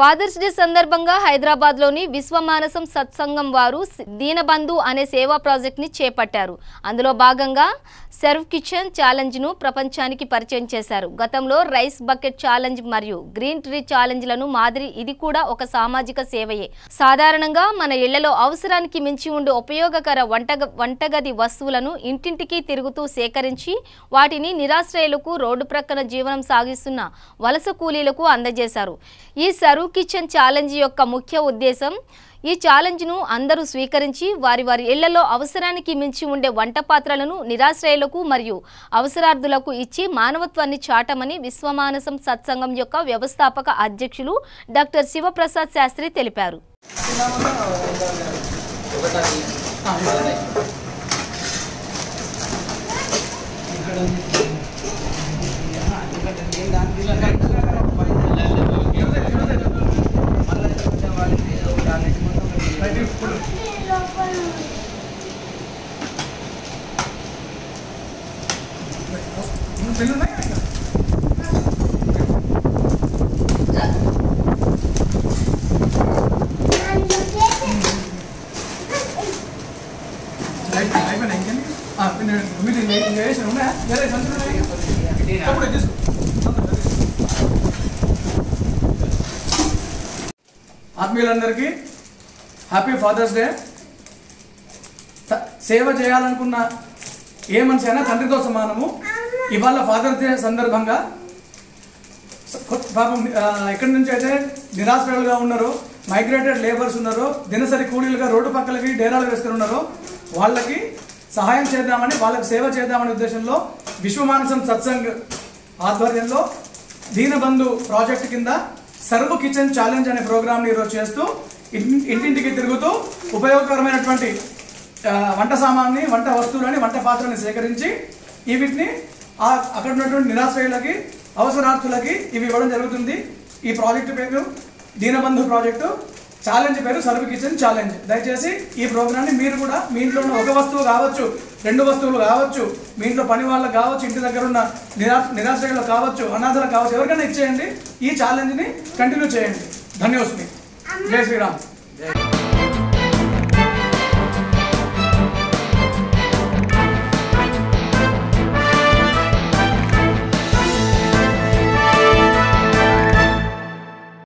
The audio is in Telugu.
ఫాదర్స్ డే సందర్భంగా హైదరాబాద్లోని విశ్వమానసం సత్సంగం వారు దీనబంధు అనే సేవా ప్రాజెక్ట్ని చేపట్టారు. అందులో భాగంగా సర్వ్ కిచెన్ ఛాలెంజ్ను ప్రపంచానికి పరిచయం చేశారు. గతంలో రైస్ బకెట్ ఛాలెంజ్ మరియు గ్రీన్ ట్రీ ఛాలెంజ్లను మాదిరి ఇది కూడా ఒక సామాజిక సేవయే. సాధారణంగా మన ఇళ్లలో అవసరానికి మించి ఉండే ఉపయోగకర వంటగది వస్తువులను ఇంటింటికి తిరుగుతూ సేకరించి వాటిని నిరాశ్రయులకు, రోడ్డు ప్రక్కన జీవనం సాగిస్తున్న వలస కూలీలకు అందజేశారు. ఈ సర్వ్ కిచెన్ ఛాలెంజ్ యొక్క ముఖ్య ఉద్దేశం ఈ ఛాలెంజ్ను అందరూ స్వీకరించి వారి ఇళ్లలో అవసరానికి మించి ఉండే వంట పాత్రలను నిరాశ్రయులకు మరియు అవసరార్థులకు ఇచ్చి మానవత్వాన్ని చాటమని విశ్వమానసం సత్సంగం యొక్క వ్యవస్థాపక అధ్యక్షులు డాక్టర్ శివప్రసాద్ శాస్త్రి తెలిపారు. ఆత్మీయులందరికీ హ్యాపీ ఫాదర్స్ డే. సేవ చేయాలనుకున్న ఏ మనిషి అయినా తండ్రితో సమానము. ఇవాళ ఫాదర్స్ డే సందర్భంగా పాపం ఎక్కడి నుంచి అయితే నిరాశ్రయులుగా ఉన్నారో, మైగ్రేటెడ్ లేబర్స్ ఉన్నారో, దినసరి కూలీలుగా రోడ్డు పక్కలకి డేరాలు వేసుకుని ఉన్నారో వాళ్ళకి సహాయం చేద్దామని, వాళ్ళకి సేవ చేద్దామనే ఉద్దేశంలో విశ్వమానసం సత్సంగ్ ఆధ్వర్యంలో దీనబంధు ప్రాజెక్ట్ కింద సర్వ్ కిచెన్ ఛాలెంజ్ అనే ప్రోగ్రామ్ని ఈరోజు చేస్తూ ఇంటింటికి తిరుగుతూ ఉపయోగకరమైనటువంటి వంట సామాన్ని, వంట వస్తువులని, వంట పాత్రని సేకరించి వీటిని అక్కడ ఉన్నటువంటి నిరాశ్రయులకి, అవసరార్థులకి ఇవి ఇవ్వడం జరుగుతుంది. ఈ ప్రాజెక్టు పేరు దీనబంధు ప్రాజెక్టు, ఛాలెంజ్ పేరు సర్వ్ కిచెన్ ఛాలెంజ్. దయచేసి ఈ ప్రోగ్రామ్ని మీరు కూడా మీ ఇంట్లో ఉన్న ఒక వస్తువు కావచ్చు, 2 వస్తువులు కావచ్చు, మీ ఇంట్లో పని వాళ్ళకి కావచ్చు, ఇంటి దగ్గర ఉన్న నిరాశ్రయులకు కావచ్చు, అనాథలకు కావచ్చు, ఎవరికైనా ఇచ్చేయండి. ఈ ఛాలెంజ్ని కంటిన్యూ చేయండి. ధన్యవాదాలు. జై శ్రీరామ్.